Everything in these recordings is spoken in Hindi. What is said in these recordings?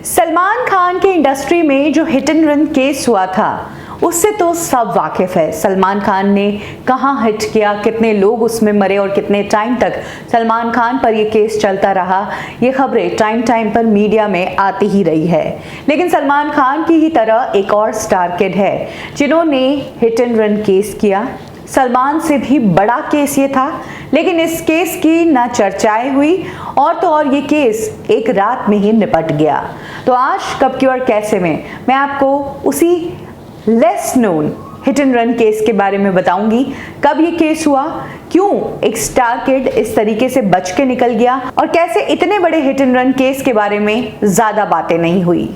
सलमान खान के इंडस्ट्री में जो हिट एंड रन केस हुआ था उससे तो सब वाकिफ है। सलमान खान ने कहां हिट किया, कितने लोग उसमें मरे और कितने टाइम तक सलमान खान पर यह केस चलता रहा, ये खबरें टाइम टाइम पर मीडिया में आती ही रही है। लेकिन सलमान खान की ही तरह एक और स्टार किड है जिन्होंने हिट एंड रन केस किया। सलमान से भी बड़ा केस ये था, लेकिन इस केस की ना चर्चाएं हुई और तो और ये केस एक रात में ही निपट गया। तो आज कब क्यों और कैसे में मैं आपको उसी less known hit and run case के बारे में बताऊंगी। कब ये केस हुआ, क्यों एक स्टार किड इस तरीके से बच के निकल गया और कैसे इतने बड़े हिट एंड रन केस के बारे में ज्यादा बातें नहीं हुई।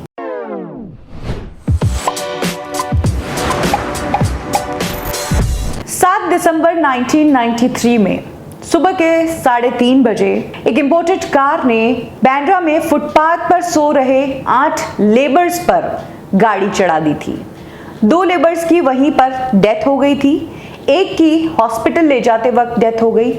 7 दिसंबर 1993 में सुबह के 3:30 बजे एक इंपोर्टेड कार ने बांद्रा में फुटपाथ पर सो रहे 8 लेबर्स पर गाड़ी चढ़ा दी थी। 2 लेबर्स की वहीं पर डेथ हो गई थी, एक की हॉस्पिटल ले जाते वक्त डेथ हो गई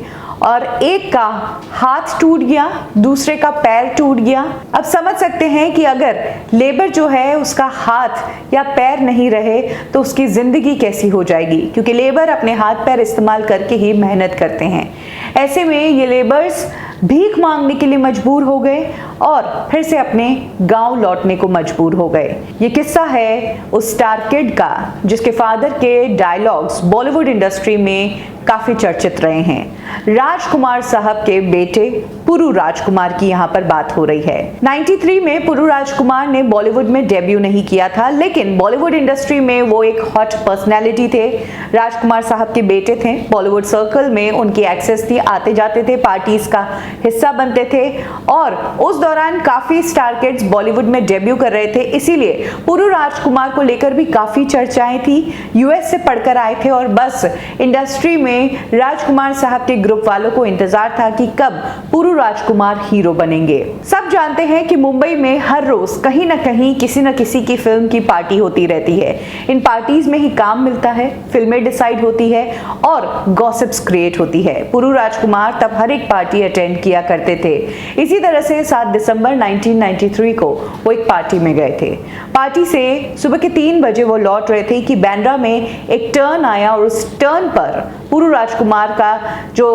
और एक का हाथ टूट गया, दूसरे का पैर टूट गया। अब समझ सकते हैं कि अगर लेबर जो है उसका हाथ या पैर नहीं रहे तो उसकी जिंदगी कैसी हो जाएगी, क्योंकि लेबर अपने हाथ पैर इस्तेमाल करके ही मेहनत करते हैं। ऐसे में ये लेबर्स भीख मांगने के लिए मजबूर हो गए और फिर से अपने गांव लौटने को मजबूर हो गए। ये किस्सा है उस स्टार किड का जिसके फादर के डायलॉग्स बॉलीवुड इंडस्ट्री में काफी चर्चित रहे हैं। राजकुमार साहब के बेटे पुरु राजकुमार की यहाँ पर बात हो रही है। 93 में पुरु राजकुमार ने बॉलीवुड में डेब्यू नहीं किया था, लेकिन बॉलीवुड इंडस्ट्री में वो एक हॉट पर्सनैलिटी थे। राजकुमार साहब के बेटे थे, बॉलीवुड सर्कल में उनकी एक्सेस थी, आते जाते थे, पार्टीज का हिस्सा बनते थे और उस दौरान काफी स्टार किड्स बॉलीवुड में डेब्यू कर रहे थे। इसीलिए पुरु राजकुमार को लेकर भी काफी चर्चाएं थी। यूएस से पढ़कर आए थे और बस इंडस्ट्री में राजकुमार साहब के ग्रुप वालों को इंतजार था कि कब पुरु राजकुमार हीरो बनेंगे। सब जानते हैं कि मुंबई में हर रोज कहीं ना कहीं किसी न किसी की फिल्म की पार्टी होती रहती है। इन पार्टीज में ही काम मिलता है, फिल्में डिसाइड होती है और गॉसिप्स क्रिएट होती है। पुरु राजकुमार तब हर एक पार्टी अटेंड किया करते थे। इसी तरह से 7 दिसंबर 1993 को वो एक पार्टी में गए थे। पार्टी से सुबह के 3 बजे वो लौट रहे थे कि बांद्रा में एक टर्न आया और उस टर्न पर पुरु राजकुमार का जो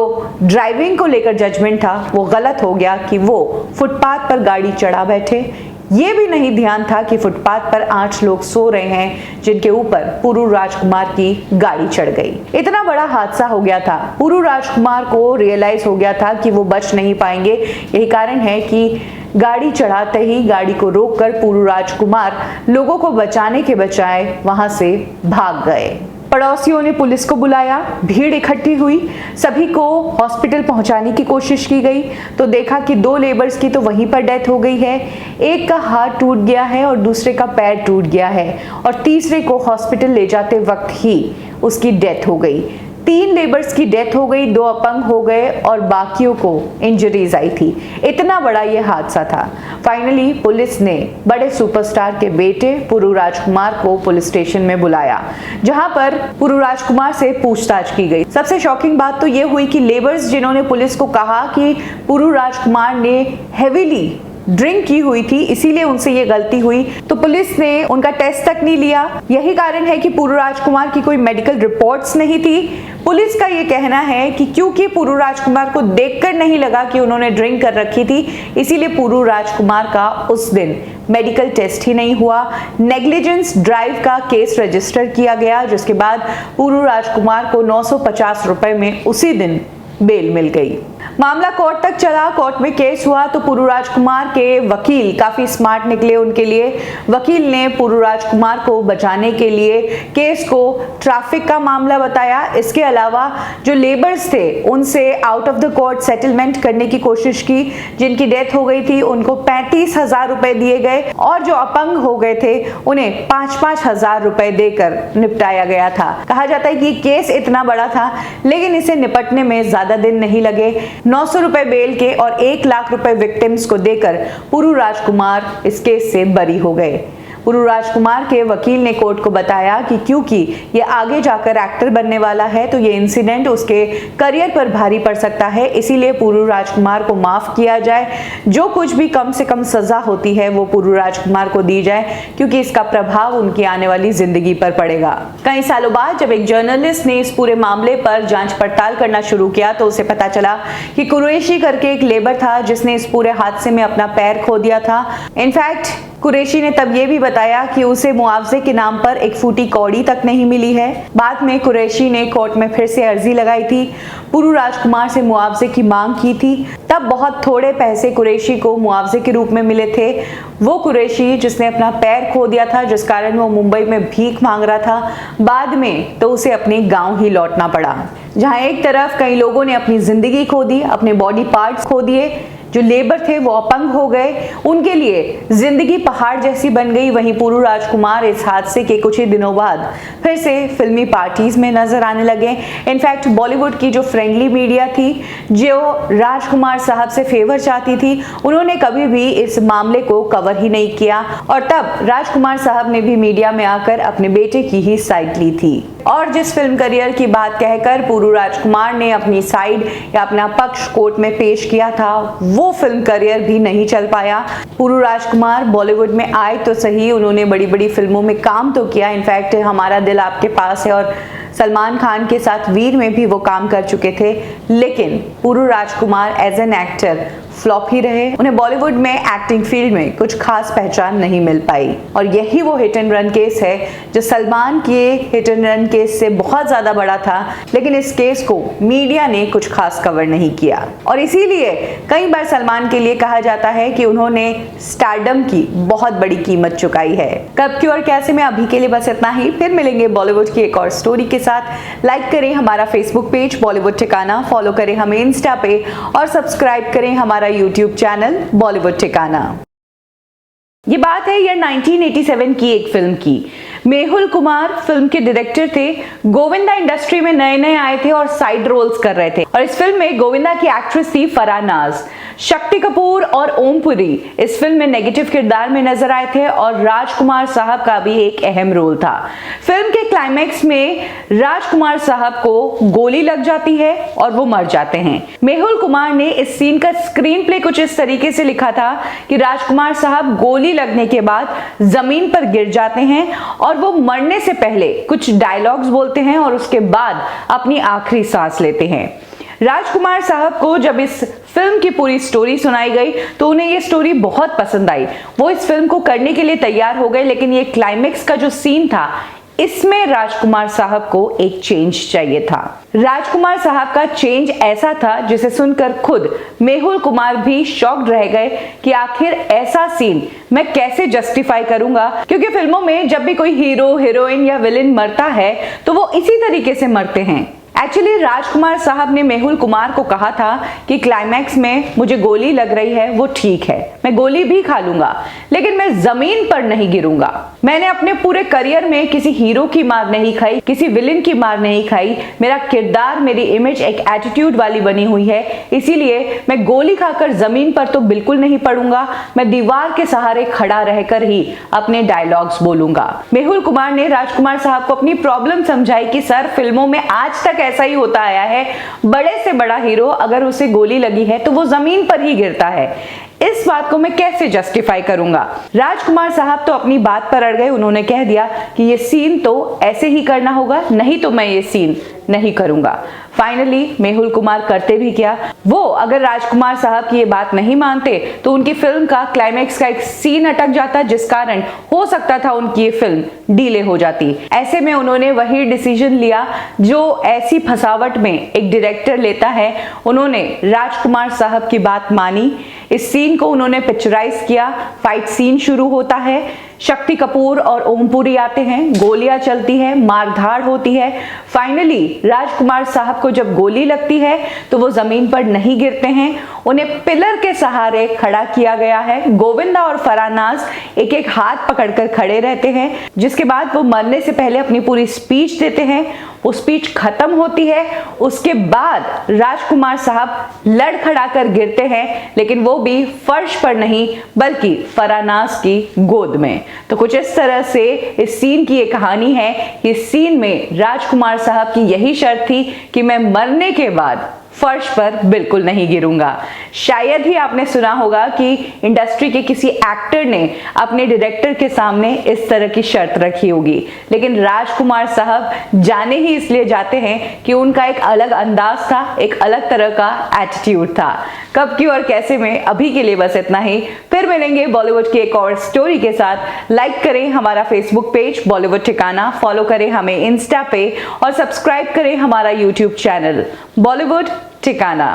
ड्राइविंग को लेकर जजमेंट था वो गलत हो गया कि वो फुटपाथ पर गाड़ी चढ़ा बैठे। ये भी नहीं ध्यान था कि फुटपाथ पर 8 लोग सो रहे हैं जिनके ऊपर पुरु राजकुमार की गाड़ी चढ़ गई। इतना बड़ा हादसा हो गया था, पुरु राजकुमार को रियलाइज हो गया था कि वो बच नहीं पाएंगे। यही कारण है कि गाड़ी चढ़ाते ही गाड़ी को रोककर पुरु राजकुमार लोगों को बचाने के बजाय वहां से भाग गए। पड़ोसियों ने पुलिस को बुलाया, भीड़ इकट्ठी हुई, सभी को हॉस्पिटल पहुंचाने की कोशिश की गई तो देखा कि 2 लेबर्स की तो वहीं पर डेथ हो गई है, एक का हाथ टूट गया है और दूसरे का पैर टूट गया है और तीसरे को हॉस्पिटल ले जाते वक्त ही उसकी डेथ हो गई। 3 लेबर्स की डेथ हो गई, 2 अपंग हो गए और बाकियों को इंजरीज आई थी। इतना बड़ा ये हादसा था। फाइनली पुलिस ने बड़े सुपरस्टार के बेटे पुरु राजकुमार को पुलिस स्टेशन में बुलाया, जहां पर पुरु राजकुमार से पूछताछ की गई। सबसे शॉकिंग बात तो ये हुई कि लेबर्स जिन्होंने पुलिस को कहा कि पुरु राजकुमार ने हेवीली ड्रिंक की हुई थी इसीलिए उनसे ये गलती हुई, तो पुलिस ने उनका टेस्ट तक नहीं लिया। यही कारण है कि पुरु राजकुमार की कोई मेडिकल रिपोर्ट्स नहीं थी। पुलिस का ये कहना है कि क्योंकि पुरु राजकुमार को देखकर नहीं लगा कि उन्होंने ड्रिंक कर रखी थी, इसीलिए पुरु राजकुमार का उस दिन मेडिकल टेस्ट ही नहीं हुआ। नेग्लिजेंस ड्राइव का केस रजिस्टर किया गया, जिसके बाद पुरु राजकुमार को 950 रुपए में उसी दिन बेल मिल गई। मामला कोर्ट तक चला, कोर्ट में केस हुआ तो पुरु राजकुमार के वकील काफी स्मार्ट निकले। उनके लिए वकील ने पुरु राजकुमार को बचाने के लिए केस को ट्रैफिक का मामला बताया। इसके अलावा जो लेबर्स थे उनसे out of the court settlement करने की कोशिश की। जिनकी डेथ हो गई थी उनको 35,000 रुपए दिए गए और जो अपंग हो गए थे उन्हें 5-5 हजार रुपए देकर निपटाया गया था। कहा जाता है कि केस इतना बड़ा था लेकिन इसे निपटने में ज्यादा दिन नहीं लगे। 900 रुपए बेल के और 1 लाख रुपए विक्टिम्स को देकर पुरु राजकुमार इस केस से बरी हो गए। पुरू राजकुमार के वकील ने कोर्ट को बताया कि क्योंकि ये आगे जाकर एक्टर बनने वाला है तो ये इंसिडेंट उसके करियर पर भारी पड़ सकता है, इसीलिए पुरू राजकुमार को माफ किया जाए, जो कुछ भी कम से कम सजा होती है वो पुरू राजकुमार को दी जाए, क्योंकि इसका प्रभाव उनकी आने वाली जिंदगी पर पड़ेगा। कई सालों बाद जब एक जर्नलिस्ट ने इस पूरे मामले पर जांच पड़ताल करना शुरू किया तो उसे पता चला कि कुरैशी करके एक लेबर था जिसने इस पूरे हादसे में अपना पैर खो दिया था। इनफैक्ट कुरैशी ने तब ये भी बताया कि उसे मुआवजे के नाम पर एक फूटी कौड़ी तक नहीं मिली है। बाद में कुरैशी ने कोर्ट में फिर से अर्जी लगाई थी, पुरू राजकुमार से मुआवजे की मांग की थी। तब बहुत थोड़े पैसे कुरैशी को मुआवजे के रूप में मिले थे। वो कुरैशी जिसने अपना पैर खो दिया था, जिस कारण वो मुंबई में भीख मांग रहा था, बाद में तो उसे अपने गांव ही लौटना पड़ा, जहां एक तरफ कई लोगों ने अपनी जिंदगी खो दी, अपने बॉडी पार्ट्स खो दिए, जो लेबर थे वो अपंग हो गए, उनके लिए जिंदगी पहाड़ जैसी बन गई। वहीं पुरू राजकुमार इस हादसे के कुछ ही दिनों बाद फिर से फिल्मी पार्टीज में नजर आने लगे। इनफैक्ट बॉलीवुड की जो फ्रेंडली मीडिया थी, जो राजकुमार साहब से फेवर चाहती थी, उन्होंने कभी भी इस मामले को कवर ही नहीं किया और तब राजकुमार साहब ने भी मीडिया में आकर अपने बेटे की ही साइड ली थी। और जिस फिल्म करियर की बात कहकर पुरू राजकुमार ने अपनी साइड या अपना पक्ष कोर्ट में पेश किया था, वो फिल्म करियर भी नहीं चल पाया। पुरू राजकुमार बॉलीवुड में आए तो सही, उन्होंने बड़ी बड़ी फिल्मों में काम तो किया। इनफैक्ट हमारा दिल आपके पास है और सलमान खान के साथ वीर में भी वो काम कर चुके थे, लेकिन पुरू राजकुमार एज एन एक्टर फ्लॉप ही रहे। उन्हें बॉलीवुड में एक्टिंग फील्ड में कुछ खास पहचान नहीं मिल पाई और यही वो हिट एंड रन केस है जो सलमान के हिट एंड रन केस से बहुत ज्यादा बड़ा था, लेकिन इस केस को मीडिया ने कुछ खास कवर नहीं किया और इसीलिए कई बार सलमान के लिए कहा जाता है कि उन्होंने स्टारडम की बहुत बड़ी कीमत चुकाई है। कब क्यों और कैसे में अभी के लिए बस इतना ही, फिर मिलेंगे बॉलीवुड की एक और स्टोरी के साथ। लाइक करें हमारा फेसबुक पेज बॉलीवुड ठिकाना, फॉलो करें हमें इंस्टा पे और सब्सक्राइब करें हमारा यूट्यूब चैनल बॉलीवुड ठिकाना। ये बात है ईयर 1987 की एक फिल्म की। मेहुल कुमार फिल्म के डायरेक्टर थे। गोविंदा इंडस्ट्री में नए नए आए थे और साइड रोल्स कर रहे थे और इस फिल्म में गोविंदा की एक्ट्रेस थी फराह नाज। शक्ति कपूर और ओमपुरी इस फिल्म में नेगेटिव किरदार में नजर आए थे और राजकुमार साहब का भी एक अहम रोल था। फिल्म के क्लाइमैक्स में राजकुमार साहब को गोली लग जाती है और वो मर जाते हैं। मेहुल कुमार ने इस सीन का स्क्रीन प्ले कुछ इस तरीके से लिखा था कि राजकुमार साहब गोली लगने के बाद जमीन पर गिर जाते हैं और वो मरने से पहले कुछ डायलॉग्स बोलते हैं और उसके बाद अपनी आखिरी सांस लेते हैं। राजकुमार साहब को जब इस फिल्म की पूरी स्टोरी सुनाई गई तो उन्हें ये स्टोरी बहुत पसंद आई। वो इस फिल्म को करने के लिए तैयार हो गए, लेकिन ये क्लाइमेक्स का जो सीन था इसमें राजकुमार साहब को एक चेंज चाहिए था। राजकुमार साहब का चेंज ऐसा था जिसे सुनकर खुद मेहुल कुमार भी शॉक्ड रह गए कि आखिर ऐसा सीन मैं कैसे जस्टिफाई करूंगा, क्योंकि फिल्मों में जब भी कोई हीरो, हीरोइन या विलेन मरता है तो वो इसी तरीके से मरते हैं। एक्चुअली राजकुमार साहब ने मेहुल कुमार को कहा था कि क्लाइमैक्स में मुझे गोली लग रही है, वो ठीक है, मैं गोली भी खा लूंगा, लेकिन मैं जमीन पर नहीं गिरूंगा। मैंने अपने पूरे करियर में किसी हीरो की मार नहीं खाई, किसी विलेन की मार नहीं खाई। मेरा किरदार, मेरी इमेज एक एटीट्यूड वाली बनी हुई है, इसीलिए मैं गोली खाकर जमीन पर तो बिल्कुल नहीं पड़ूंगा। मैं दीवार के सहारे खड़ा रहकर ही अपने डायलॉग्स बोलूंगा। मेहुल कुमार ने राजकुमार साहब को अपनी प्रॉब्लम समझाई कि सर, फिल्मों में आज तक ऐसा ही होता आया है, बड़े से बड़ा हीरो अगर उसे गोली लगी है तो वो जमीन पर ही गिरता है। इस बात को मैं कैसे जस्टिफाई करूंगा। राजकुमार साहब तो अपनी बात पर अड़ गए। उन्होंने कह दिया कि ये सीन तो ऐसे ही करना होगा, नहीं तो मैं ये सीन नहीं करूंगा। फाइनली मेहुल कुमार करते भी क्या, वो अगर राजकुमार साहब की ये बात नहीं मानते तो उनकी फिल्म का क्लाइमैक्स का एक सीन अटक जाता, जिस कारण हो सकता था उनकी ये फिल्म डिले हो जाती। ऐसे में उन्होंने वही डिसीजन लिया जो ऐसी फसावट में एक डायरेक्टर लेता है। उन्होंने राजकुमार साहब की बात मानी, इस सीन को उन्होंने पिक्चराइज किया। फाइट सीन शुरू होता है, शक्ति कपूर और ओमपुरी आते हैं, गोलियां चलती है, मारधाड़ होती है। फाइनली राजकुमार साहब को जब गोली लगती है तो वो जमीन पर नहीं गिरते हैं, उन्हें पिलर के सहारे खड़ा किया गया है। गोविंदा और फराह नाज एक एक हाथ पकड़कर खड़े रहते हैं, जिसके बाद वो मरने से पहले अपनी पूरी स्पीच देते हैं। वो स्पीच खत्म होती है, उसके बाद राजकुमार साहब लड़खड़ा कर गिरते हैं, लेकिन वो भी फर्श पर नहीं बल्कि फराह नाज की गोद में। तो कुछ इस तरह से इस सीन की ये कहानी है। इस सीन में राजकुमार साहब की यही शर्त थी कि मैं मरने के बाद फर्श पर बिल्कुल नहीं गिरूंगा। शायद ही आपने सुना होगा कि इंडस्ट्री के किसी एक्टर ने अपने डायरेक्टर के सामने इस तरह की शर्त रखी होगी, लेकिन राजकुमार साहब जाने ही इसलिए जाते हैं कि उनका एक अलग अंदाज था, एक अलग तरह का एटीट्यूड था। कब क्यों और कैसे में अभी के लिए बस इतना ही। फिर मिलेंगे बॉलीवुड की एक और स्टोरी के साथ। लाइक करें हमारा फेसबुक पेज बॉलीवुड ठिकाना, फॉलो करें हमें इंस्टा पे और सब्सक्राइब करें हमारा यूट्यूब चैनल बॉलीवुड ठिकाना।